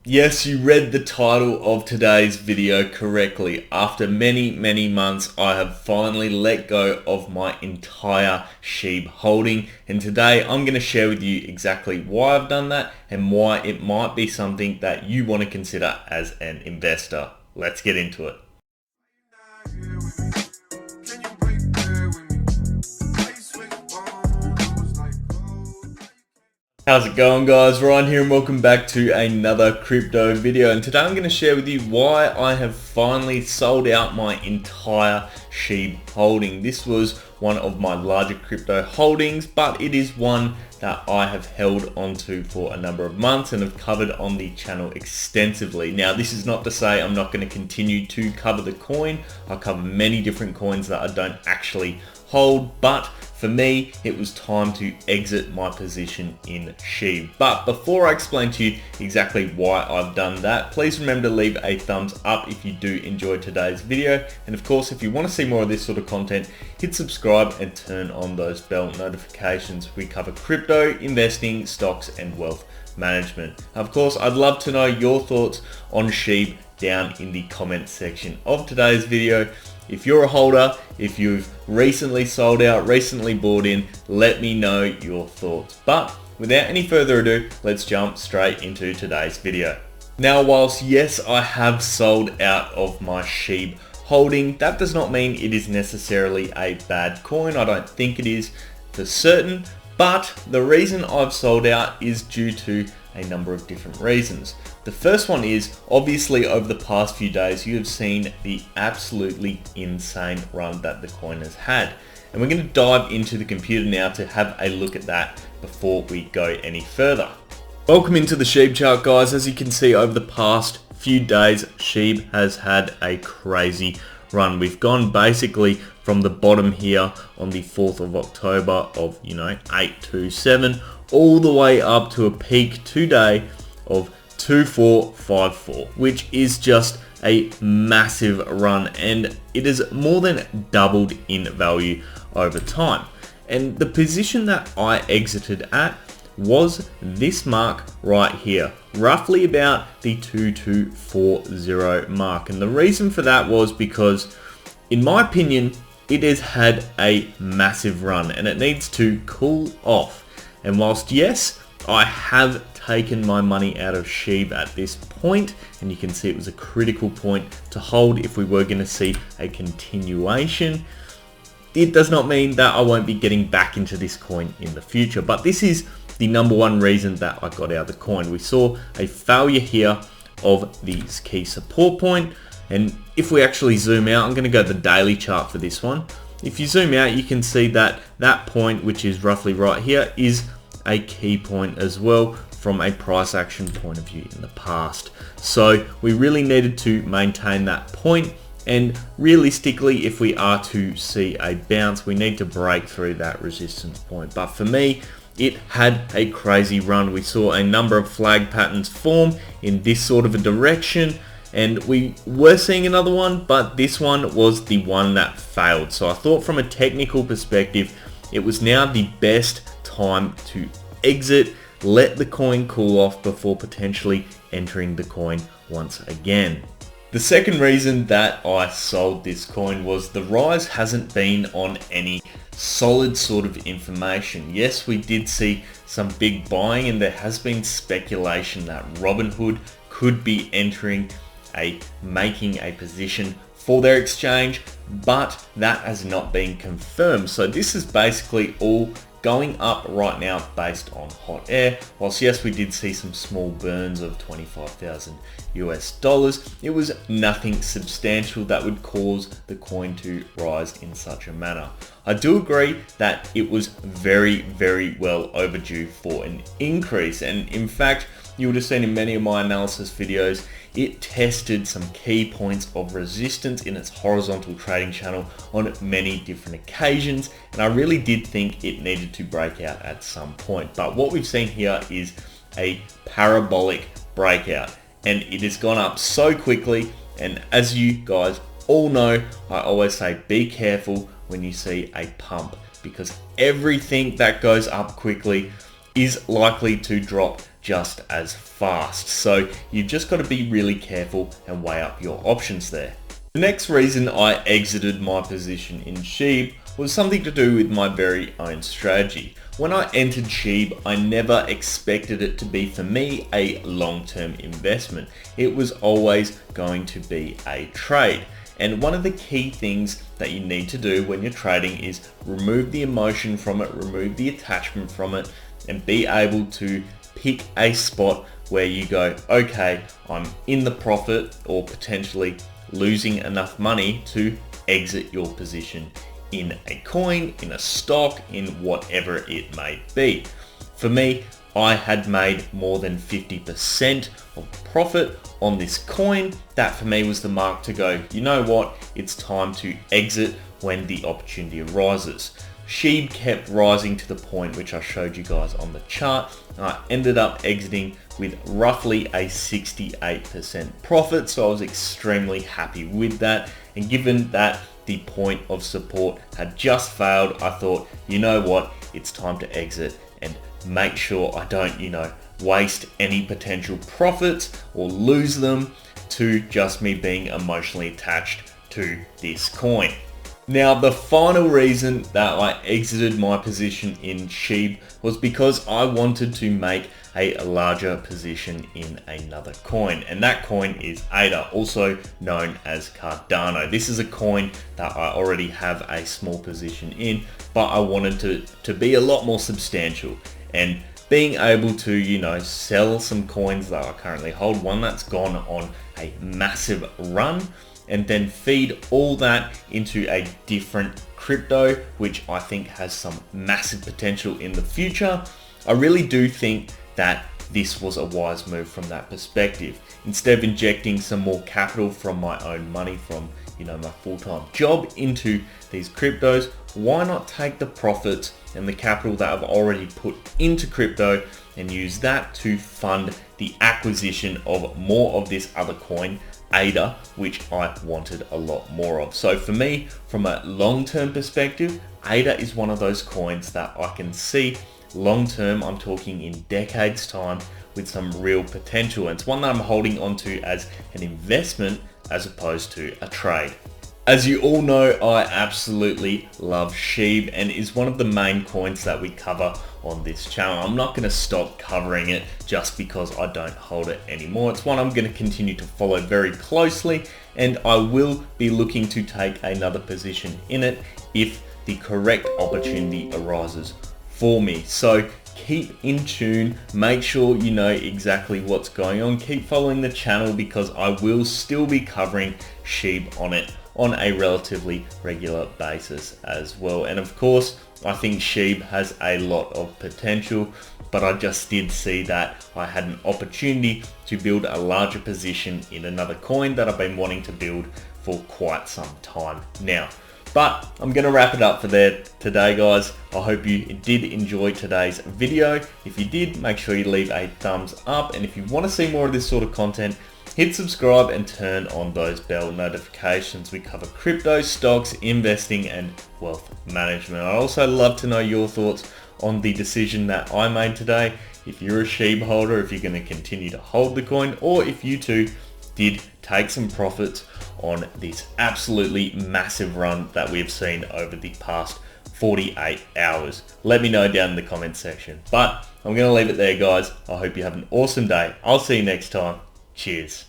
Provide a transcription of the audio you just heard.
Yes, you read the title of today's video correctly. After many months, I have finally let go of my entire SHIB holding. And today I'm going to share with you exactly why I've done that and why it might be something that you want to consider as an investor. Let's get into it. How's it going, guys? Ryan here and welcome back to another crypto video, and today I'm going to share with you why I have finally sold out my entire SHIB holding. This was one of my larger crypto holdings, but it is one that I have held onto for a number of months and have covered on the channel extensively. Now, this is not to say I'm not going to continue to cover the coin. I cover many different coins that I don't actually hold, but for me, it was time to exit my position in SHIB. But before I explain to you exactly why I've done that, please remember to leave a thumbs up if you do enjoy today's video. And of course, if you want to see more of this sort of content, hit subscribe and turn on those bell notifications. We cover crypto, investing, stocks, and wealth management. Of course, I'd love to know your thoughts on SHIB down in the comment section of today's video. If you're a holder, if you've recently sold out, recently bought in, let me know your thoughts. But without any further ado, let's jump straight into today's video. Now, whilst yes, I have sold out of my SHIB holding, that does not mean it is necessarily a bad coin. I don't think it is for certain, but the reason I've sold out is due to a number of different reasons. The first one is, obviously, over the past few days, you have seen the absolutely insane run that the coin has had. And we're going to dive into the computer now to have a look at that before we go any further. Welcome into the SHIB chart, guys. As you can see, over the past few days, SHIB has had a crazy run. We've gone basically from the bottom here on the 4th of October of, 827 all the way up to a peak today of 2454, which is just a massive run, and it has more than doubled in value over time. And the position that I exited at was this mark right here, roughly about the 2240 mark. And the reason for that was because, in my opinion, it has had a massive run and it needs to cool off. And whilst yes, I have taken my money out of SHIB at this point, and you can see it was a critical point to hold if we were going to see a continuation, it does not mean that I won't be getting back into this coin in the future. But this is the number one reason that I got out of the coin. We saw a failure here of the key support point, and if we actually zoom out, I'm going to go to the daily chart for this one. If you zoom out, you can see that that point, which is roughly right here, is a key point as well from a price action point of view in the past. So we really needed to maintain that point, and realistically, if we are to see a bounce, we need to break through that resistance point. But for me, it had a crazy run. We saw a number of flag patterns form in this sort of a direction, and we were seeing another one, but this one was the one that failed. So I thought, from a technical perspective, it was now the best time to exit, let the coin cool off before potentially entering the coin once again. The second reason that I sold this coin was the rise hasn't been on any solid sort of information. Yes, we did see some big buying, and there has been speculation that Robinhood could be making a position for their exchange, but that has not been confirmed. So this is basically all going up right now based on hot air. Whilst yes, we did see some small burns of 25,000 US dollars, it was nothing substantial that would cause the coin to rise in such a manner. I do agree that it was very well overdue for an increase, and in fact, you would have seen in many of my analysis videos, it tested some key points of resistance in its horizontal trading channel on many different occasions, and I really did think it needed to break out at some point. But what we've seen here is a parabolic breakout, and it has gone up so quickly. And as you guys all know, I always say be careful when you see a pump, because everything that goes up quickly is likely to drop just as fast. So you've just got to be really careful and weigh up your options there. The next reason I exited my position in SHIB was something to do with my very own strategy. When I entered SHIB, I never expected it to be, for me, a long-term investment. It was always going to be a trade. And one of the key things that you need to do when you're trading is remove the emotion from it, remove the attachment from it, and be able to pick a spot where you go, okay, I'm in the profit or potentially losing enough money to exit your position in a coin, in a stock, in whatever it may be. For me, I had made more than 50% of profit on this coin. That for me was the mark to go, you know what, it's time to exit when the opportunity arises. SHIB kept rising to the point which I showed you guys on the chart. I ended up exiting with roughly a 68% profit, so I was extremely happy with that. And given that the point of support had just failed, I thought, you know what, it's time to exit and make sure I don't, waste any potential profits or lose them to just me being emotionally attached to this coin. Now, the final reason that I exited my position in SHIB was because I wanted to make a larger position in another coin, and that coin is ADA, also known as Cardano. This is a coin that I already have a small position in, but I wanted to be a lot more substantial, and being able to, sell some coins that I currently hold, one that's gone on a massive run, and then feed all that into a different crypto, which I think has some massive potential in the future. I really do think that this was a wise move from that perspective. Instead of injecting some more capital from my own money from my full-time job into these cryptos, why not take the profits and the capital that I've already put into crypto and use that to fund the acquisition of more of this other coin, ADA, which I wanted a lot more of. So for me, from a long-term perspective, ADA is one of those coins that I can see long-term, I'm talking in decades time, with some real potential. And it's one that I'm holding onto as an investment as opposed to a trade. As you all know, I absolutely love SHIB and is one of the main coins that we cover on this channel. I'm not going to stop covering it just because I don't hold it anymore. It's one I'm going to continue to follow very closely, and I will be looking to take another position in it if the correct opportunity arises for me. So keep in tune, make sure you know exactly what's going on, keep following the channel because I will still be covering SHIB on a relatively regular basis as well. And of course, I think SHIB has a lot of potential, but I just did see that I had an opportunity to build a larger position in another coin that I've been wanting to build for quite some time now. But I'm going to wrap it up for today, guys. I hope you did enjoy today's video. If you did, make sure you leave a thumbs up. And if you want to see more of this sort of content, hit subscribe and turn on those bell notifications. We cover crypto, stocks, investing, and wealth management. I'd also love to know your thoughts on the decision that I made today. If you're a SHIB holder, if you're going to continue to hold the coin, or if you too did take some profits on this absolutely massive run that we've seen over the past 48 hours. Let me know down in the comment section. But I'm going to leave it there, guys. I hope you have an awesome day. I'll see you next time. Cheers.